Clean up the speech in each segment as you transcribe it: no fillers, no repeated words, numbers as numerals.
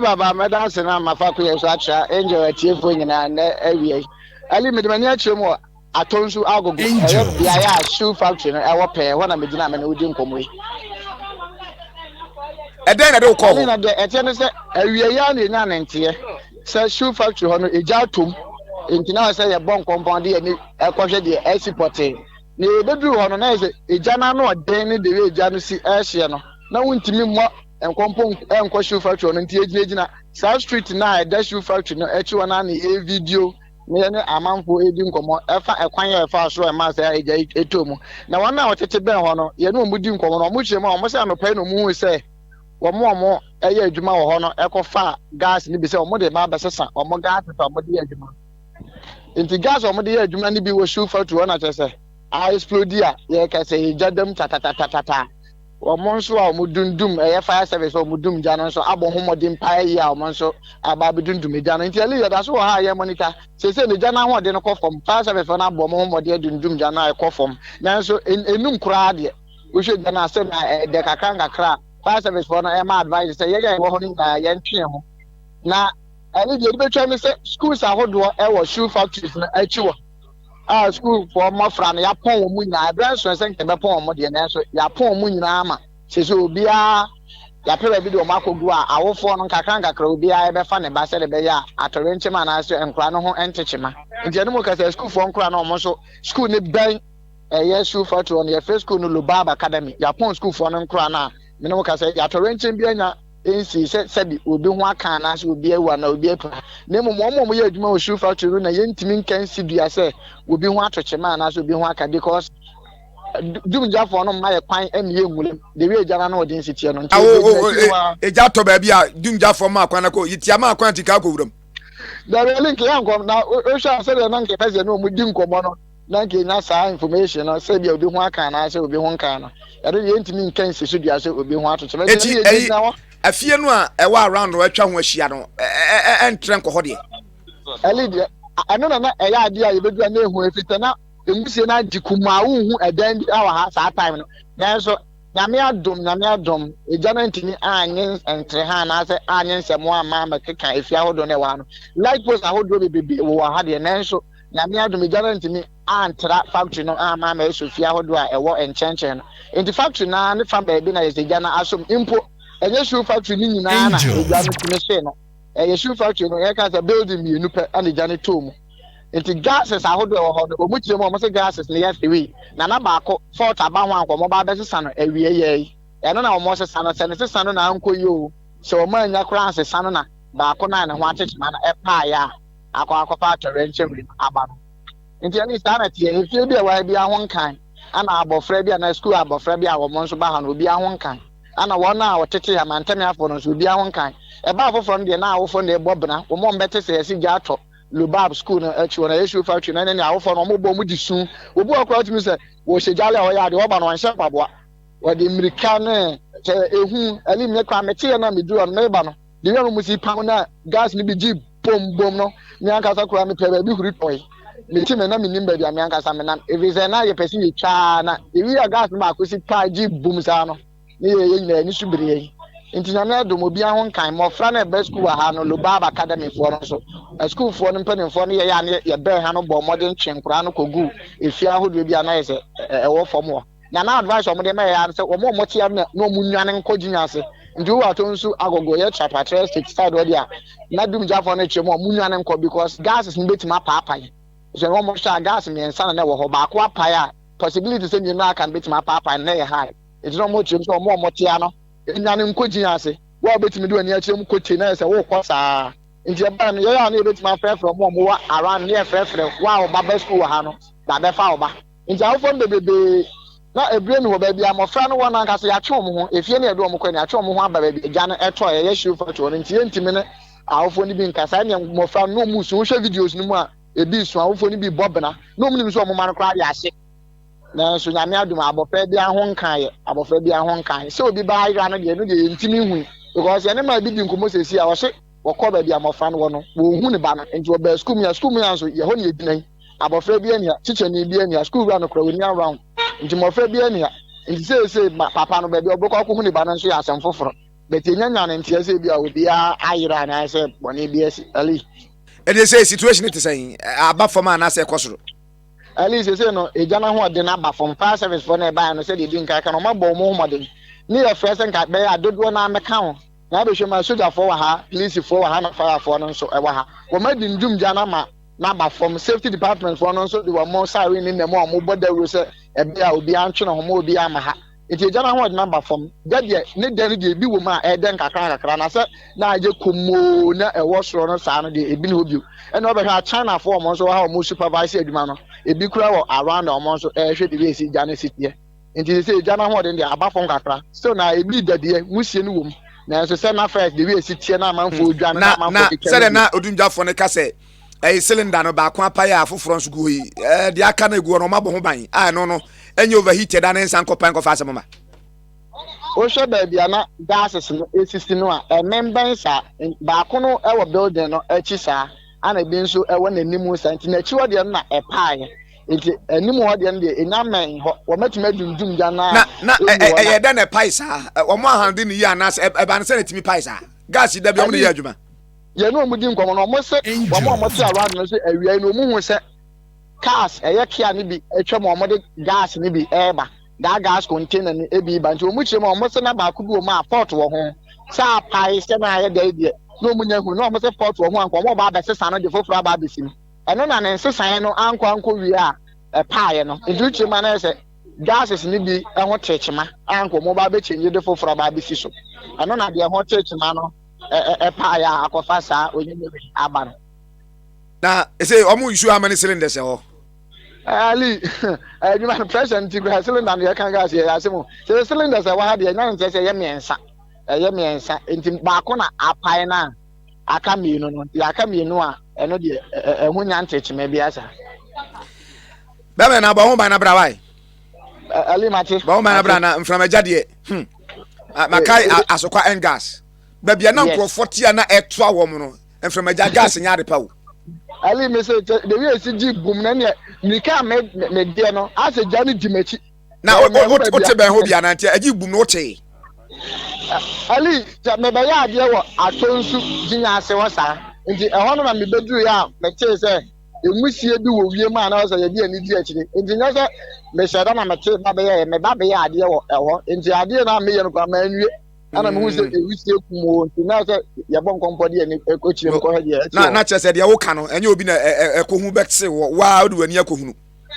Baba Madame na mafaku yeso acha enjoy atiefo nyina na awie ali medemani achiremo atonsu agogo bia ya shoe factory no ewo pe ho na medina me na odi nkomo yi eden na de ko ho na de etie no se awie ya na nya nante se shoe factory ho no eja tom enti na se ye bon compound de ni ekohwe de export na ebeduru ho no na se eja na no den ni de eja no si ehye no na wontimi mo enkompo enko shoe factory no nti ejina South Street na the shoe factory no echi wana na e video me ne amanfo edi nkomo efa ekwan ya efa so e ma say eja etomu na wana otete ben ho no ye no mudi nkomo no mo chema mo say anopa no mu say omo eye adwuma wo ho no ekofa gas ni bi say omo de ba besesa omo gas to omo de adwuma inti gas omo de adwuma ni bi wo shoe factory wana chese a explode ya ye ka say ejadam tatatata omonso a omudundum fire service omudum jano so abohomodin pae ya omonso ababedundum jano nti ali yoda so ha ye monitor se ne jana ho de no kofom fire service na abohomodin dundum jano a kofom nanso enum kura de wo hwe jana se na de kakanga kra fire service for na ma advice say ye wo ho ni na ye ntwe ho na ali de betwa me se schools ahodo e shoe factories na achiwo school for more from ya pon mu nyina branch so say be pon mo de na so ya pon mu nyina ama se so obia ya pere bi de o makogu a awofo no nkakran obia e be fa ne ba se de be ya atorenche ma na so enkra no ho entechema nti ene mo ka say school for nkra no mo so school ne ben yes school for to on your first school no Lubaba Academy ya pon school for no nkra na me no ka say ya atorenche bi anya ensi se bi obi ho aka na so obi ewa na obi epa na mo ye adwuma o shoe factory na ye ntimi nkan sidua se obi ho atochema na so obi ho aka because dumja for no my kwan emiye nwule de we ejana na odin sitie no eja to ba bia dumja for ma kwan na ko yitia ma kwan tika ko wuram da we link ya nkom na o sha se de na nke pese no mudi nkomo no na nke nya sa information no se bia obi ho aka na se obi ho nkan no ye ntimi nkan sidua se obi ho atochema afie no a ewa around no atwa ho ahia no entren ko ho de elide ano na eya ade a yebedu na ehu efita na emusie na dikuma hu edan bi awa ha sa time no nanso nyame adom eja na ntini anyen entre ha na se anyen semo ama makeka efia hodo na wa no light post ahodo bebe wo ha de nanso nyame adom eja na ntini antra factory no ama ma esofia hodo a ewo enchenchen no enti factory na ne fa ba bi na yeseja na asom impo enye shoe factory ni nyina na eja no timese no eye shoe factory no ye ka say building mi enupe aneja ne tomu enti gases ahodo wo ho o muchire mo se gases ne ya Fǐre na na ba ko fault aba ho anko ba be sesa no awie ye eno na mo sesa no se ne sesa no na anko yo se o ma nya kra sesa no na ba ko na ne ho atechema na epa ya akwa factory nchemri aba no enti ani sta na tie efie bi a wa bi ahon kan ana abofra bi na school abofra bi a wo mo nso ba ha no bi ahon kan ana wona wotete ya mantame afo no so bi ahon kan e ba afofo no de na awofo no e bobna wo mo mbete se esi gya to Lubaba school na echi na shoe factory na ne awofo no mo bo mu disu obu akwa tumi se wo shejale o ya de wo ba no anhye kwaboa wo de mirika na ehu ali me kwa mete na medu on me ba no de yo mu si pam na gas ni bi ji bom no ni ankasa kura me pebe bi huri toy meti me na me nimba bi me ankasa me na evize na ye pesi ye twa na ewi ya gas ma akosi pa ji bom sa no ni ye nyina ni subire nti nyame adom obi ahon kan mo fra na be school ha no Lubaba Academy for no so school for no mpanin for no ye be ha no bo modern chenkura no kogu efia hodo bi ana ye se wo fom wo na advice o mo de me ya se wo mo tia na no mu nwane nkoginya se nti wo atonsu agogo ye chapter 6 side wo dia na dum jafo no chemo mu nwane nko because gas is betima papa ye so wo mo sha gas me nsa na wo ho ba ko apa ya possibility se ni na kan betima papa na ye high it no mo chim so mo tia no nyane nkoji ase wa betimi do ani akire mu kote na se wo kosa nti eba no ye ya na betimi afrefre mo wa around near frefre wa baba school ha no ba be fa oba nti awofo bebebe na ebre no ba bia mofra no wona nka se ya twe mo ho efie na edo mo kwa na twe mo ho aba ba bia ja no eto ye shoe factory no nti yentimi ne awofo ni bi nka sa ne mofra no mu so hwe videos no mu a ebi so awofo ni bi bobna no mu ni so mo man kra ya ase na so nyame adum abofra bia ho nkan se obi ba ira no de no de ntimi hu because ene ma bi di nkomo sesi a wo se wokọ ba bia mofra no no wo hu ne ba no nti oba school mi so ye ho ne edinan abofra bia ne teacher ni bia ne school run kra we ni around nti mofra bia ne nti se papa no ba bia obokọ ko hu ne ba no so ya asem foforo but in yan and TSA will be Iran, I said, one ABS, Ali. And they say situation it is saying about for man, I say, Cosro. At least you say, no, a general who did not from fire service for nearby and said he didn't catch on my bomb more modern. Near first and cat bear, I don't want to account. Now be sure my soldier for her, police for her, fire for no so ever. What made in Doom Janama, number from safety department for no so they were more siren in the more mobile there was a bear will be answering or more be amaha. It's a general number from that yet, need there be woman, a den cacana. I said, now you come na a wash runner, Saturday, a bin with you. And over here, China for months or how most supervisor, man, a big crowd around our months of air should be see Janet City. And they say, Jana, what in the above from Cacra. So now a bit that dear, Musian room. Now, so send my first, the way sit here now, man, for Jana, said na Udunja for the cassette. A cylinder about Quapaya for France Gui, the Akane go on Mabon. I no. And you overheated and then Panko Fasamama. Oh, sure, baby, I'm not gases in 16. A member, sir, in Bacono, our building, or Chisa, and a bean so I want a new sentiment. Actually, not a pie. It's a new more than the enamel or much made in Jana. Not a paisa, or more than the Yanas, a banner to me paisa. Gas, you don't be the you know, we didn't come on almost say, one more around and say, a real moon was set. Cars, a yakia be a chum gas, maybe air. That gas container a be bantu, which you almost about could do my port or home. Sa pie, 7 hour day. No one who know almost a port or one, or about the son of the full baby. And then I insist I know uncle we are a pie, no. In which man I say, gas is maybe a hot church, ma, uncle mobile bitch in beautiful for a baby system. I don't know the hot church, man, a pie, a cofasa, or you aban. Now, I say, almost sure how many cylinders are. Ali, you man present to have cylinder and you can't gas here. So the cylinders are what the nine says a yemiansa, into Bacona, a pie now. I come, you know, I come, you know, and no dear, a woman teach maybe as a Baba home by Nabrawai. Ali Mati, Bauman from a Jadie. Makai Asoka and gas. Baby, a number of 40 and a 12 woman, and from a gas in Yadipo. Ali message the way CG boom na nika me de no as a Johnny Dimechi now what be hobia na ntia agi boom no che Ali me be ya de wo atonsu ginya ase wo sa nti e hono na me beduru ya me che se emusie bi wo wie ma na wo sa ye bi ani di akire nti nya se me sheda na me che ba be ya de wo e ho nti ade na me ye no kwa ma anwie ana me hu se ewisie kumo nti na se ye bon kompodi ani ekochire ko hede na che se de wo ka no enye obi na ekohu bekse wa odu ani akohunu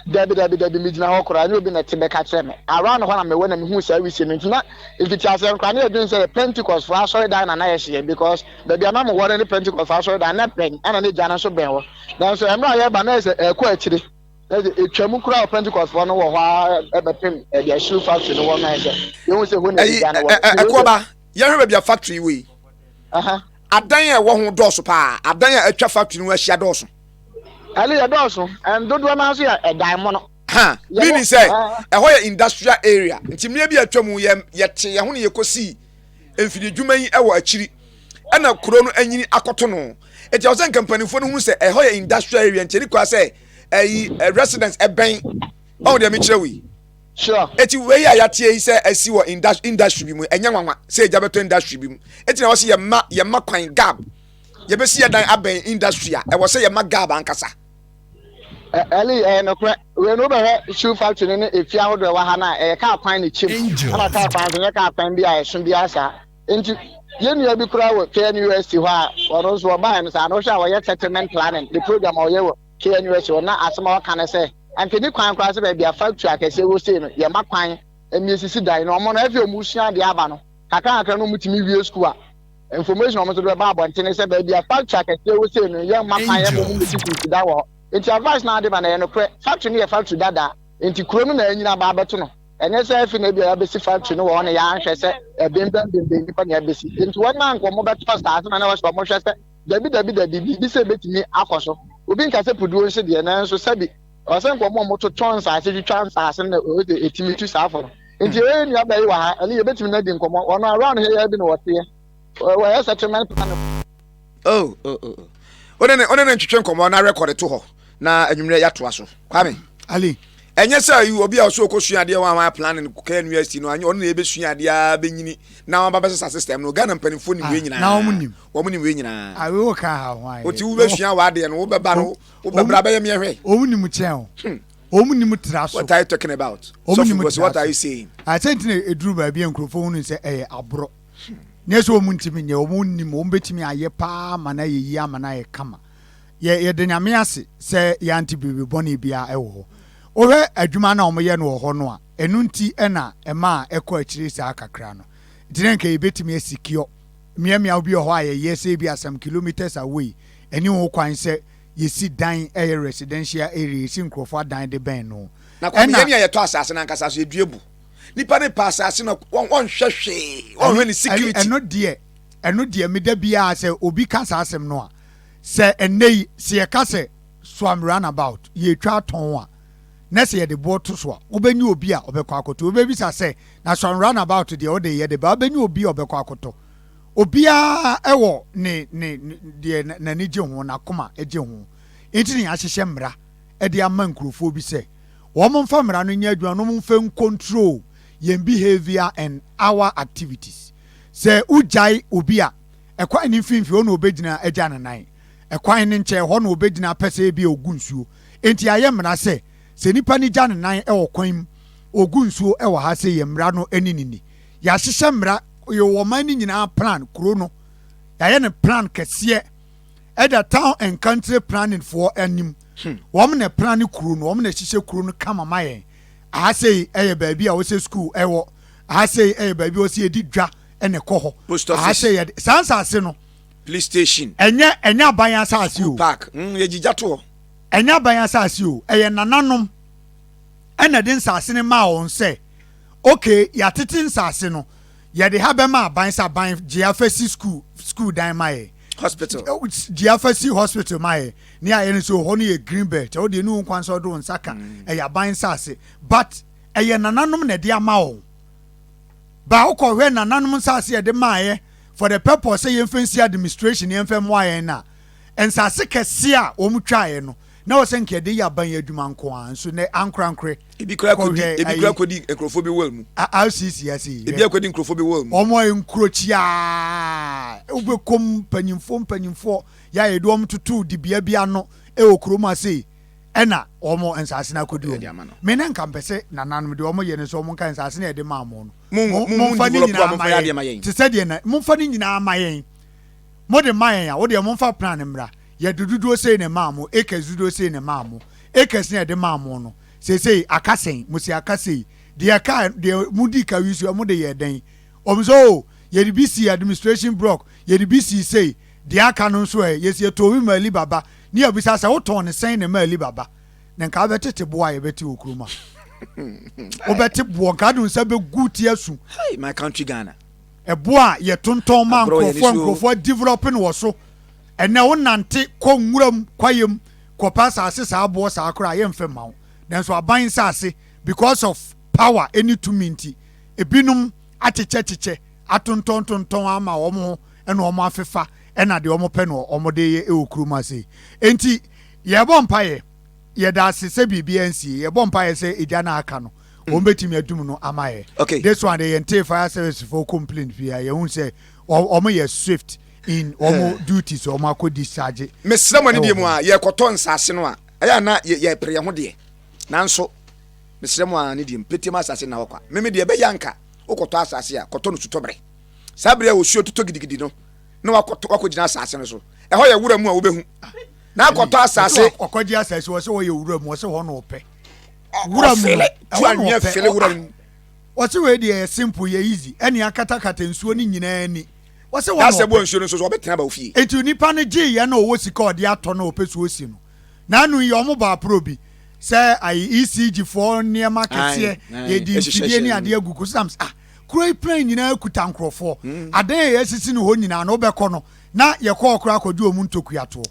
dabi mi gina ho kora enye obi na tebe ka kire me around ho na me wona me hu se ewisie no nti na if it has en kwa na edun se Pentecost for Sh0e dan na ye hye because baby na mo wore ni Pentecost for Sh0e dan na pen ana ne jana so ben ho dan so emra ye ba na se ekọ akire etwamu kura Pentecost for no wo ha ebepem the shoe factory no wo na se you hu se ho na jana wo ekoba ye hwe bia factory we adan e wo ho doso pa adan e atwa factory no ahia doso ali ya doso and dodo na so ya edan mo no meaning say e ho ya industrial area nti me bia atwamu ye te ye ho ne ye kosi emfidi dwuma yi e wo akiri ana kuro no anyini akoto no eti o se kampanifo no hu se e ho ya industrial area nti kwa se residents ben oh dey me kire we sure eti we ya yatie yi se asi wo industry bi mu enya nwanwa se eja beto industry bi mu eti na wo se ye ma kwan gab ye be se dan aben industry a e wo se ye ma gab ankasa ali no kra we no be shoe factory ne efia ho do wa ha na e ka kwan ne chim ana ka kwan ne ka kwan bi a e so bi asa enti ye nua bi kra wo KNUST ho a wono so ba no sa no sha wo ye settlement planning the program o ye wo KNUST na asema ka na se anke ni kwan kra se ba bia factory akese wo se no ye ma kwan emiesisi dan no mo no afi omusua de aba no kaka no mutimi wie school a information o mo so do ba abonte se ba bia factory akese wo se no ye ma kwan ye mo mutisi da wo enti advice na de ba na ye no pre factory ne ye factory dada enti kuro no na anyina ba abeto no enye se afi na bia ya besi factory no wo na ya anhwe se bembem nipa na ya besi enti won na nko mo beto start na wo so mo hwe se dabi bi se betimi akoso obi nka se puduo nse de na nso sabi o se nko mo to tonsa se twansa se na o de etimi tu safo enti e nua ba yi wa ha ali ye betimi na di nko mo ono around here ya bi no wote wo ya settlement plan oh one ntwetwe nko mo na record to ho na anwumre ya to aso kwame ali enye say you obi a so okosua de wa planning ka university no anya ono na ebesua de a benyini na wa baba system no Ghana mpanimfo ni we nyina na wo ni we nyina awe wo ka ha hwan oti wo besua wa de no wo beba no wo bebra ba ye me hwe omunim chen omunim traso what are you talking about so what are you saying I think eduru ba bi enkrofo hunu se abro neso omuntimi nye omunim ombetimi aye pa mana ye yi amana ye kama ye de nyame ase se ye anti bibi boni bia ewo owe adwuma na omoye no ho no a enu nti na ema ekọ akiri sa akakra no direnka ebetimi asikio miamia obi ho aye yese bi asam kilometers away eni ho kwan se yesi dan residential area yesi nkrofo dan de ben no na kwa me ye to asase na nkasa so eduebu nipa ne pa asase na won hwehwe won hwe ni security eno die meda bia se obi kasa asem no a se enei se ye kase swam runabout ye twa ton a na se ye de bo to so a obenyi obi a obekọ akoto obebi sa se na swam runabout de o de ye de ba obenyi obi a obekọ akoto obia ewo ne de na ni je ho na koma eje ho enti ni ahyehye mra e de ama nkrofo bi se wo mo mfa mra no nya adua no mo mfa control yen behavior and our activities se ujai obi a ekwan ni finfi ono obegina eja nanan ekwan ni nche ho no obegina pese bi ogunsuo enti aye mra se nipa ni ja nanan e wo kwan ogunsuo e wo ha se ye mra no aninini ya hyehye mra yo wo man ni nyina plan kuro no ya ye ne plan kese at the town and country planning for anim wo ne plan kuro no wo ne hyehye kuro no kama maye aha say eye baabi a wo say school ewo aha say eye baabi wo say edi dwa ene kɔ hɔ aha say sansase no police station enya aban asase o park ye gigya to enya aban asase o eye nananom ena den sase ne ma won say okay ya tete nsase no ye de ha be ma aban sa ban geafasi school dan maye hospital geafasi hospital maye ni aye so ho no ye green belt o de nu kwan so do nsaka eye aban sase but eye nananom na de ama wo ba ukọ hwe nananom sase de maaye for the purpose ye fancy administration ye fam waye na ensase kese a o mutwae no na wo senke de ya ban adwuma nko an so ne ankrankre ebi kra kodi enkrofo bi wal mu RCC yasi ebi akodi enkrofo bi wal mu omo enkrochia obekom panyimfo ya ye do omtutu di bia bia no e okroma sei ena omo ensase na kodi o me na nka mpese nananom de omo ye ne so omo nka ensase na de maamo no mo fa ni nyina amayen ti se de na mo fa ni nyina amayen mo de mayen ya wo de mo fa plan mra ye dududo sei ne maamo ekezudo sei ne maamo ekesi na de maamo no sei akasen mo si akasen de aka de mudi ka wisu mo de ye den omzo ye de BC administration block ye de BC sei de aka no so ye si to wi mali baba ni obisa sa woton ne sen ne mali baba ne nka betete boa ye beti okruma obeti bo nka dun sa be guti asu hey my country Ghana e boa ye tonton man krofo developing wo so ene wo nante ko nwuram kwayem ko pasa ase sa abo sa akora ye mfe mawo then so aban sa ase because of power any to minti ebinum acheche atonton ama wo mo ene wo mo afefa ena de omo pe no omo de ye okruma sei enti ye bompaye ye da se bibia nsi ye bompaye se edia na aka no o betimi adum no amaye okay this one they enter fire service for complaint via ye hun say omo ye swift in omo duties omo akọ discharge mesra mo ne die mu a ye koto nsase no a aya na ye pre ho de nanso mesra mo a ne die mpeti ma asase na hokwa meme de be yanka okoto asase a koto no tutobre sabre a osuo tuto gidigidi no na wakoto gina asase no so e ho ye wura mu a wo behu na akoto asase okoji asase wo se wo ye wura mu wo se ho no ope wura mu tuanwe fele wura mu wo se we de simple ye easy eni akatakata nsuo ni nyina ani wo se wo no se bo nsuo no so wo betena ba ofie enti nipa ne je ye na owo sika ode ato na ope so osi no na anu ye omo ba probi se ai ECG for niema kese ye di fidie ni ade agugu sams kuro plan nyina kuta nkrofo adan ye sisi no ho nyina no obekọ no na ye kọ okra akodu omu ntokua to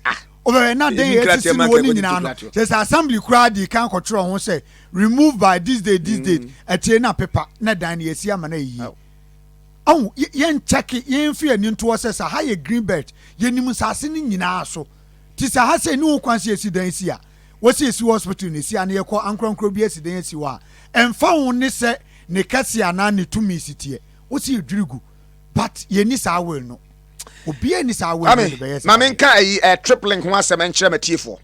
obe na den ye sisi no ho nyina no se assembly kura di kan kọtro ho se remove by this date etie na paper na dan ye si ama na yi awu ye check ye fi ani nto se sa ha ye green belt ye nim sase ni nyina so ti sa ha se ni ho kwanse esi dan si a wosi esi hospital ne si ane yɛkɔ ankronkro bi esi den esi wa ɛmfa ho ne sɛ ne kɛse ana ne tumi sitie wosi edwirigu but yɛni saa will no obiara ni saa will no bɛyɛ ma menka ayi tripling ho asɛm nkyerɛ matiefo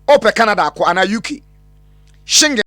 ope Canada akɔ ana UK Schengen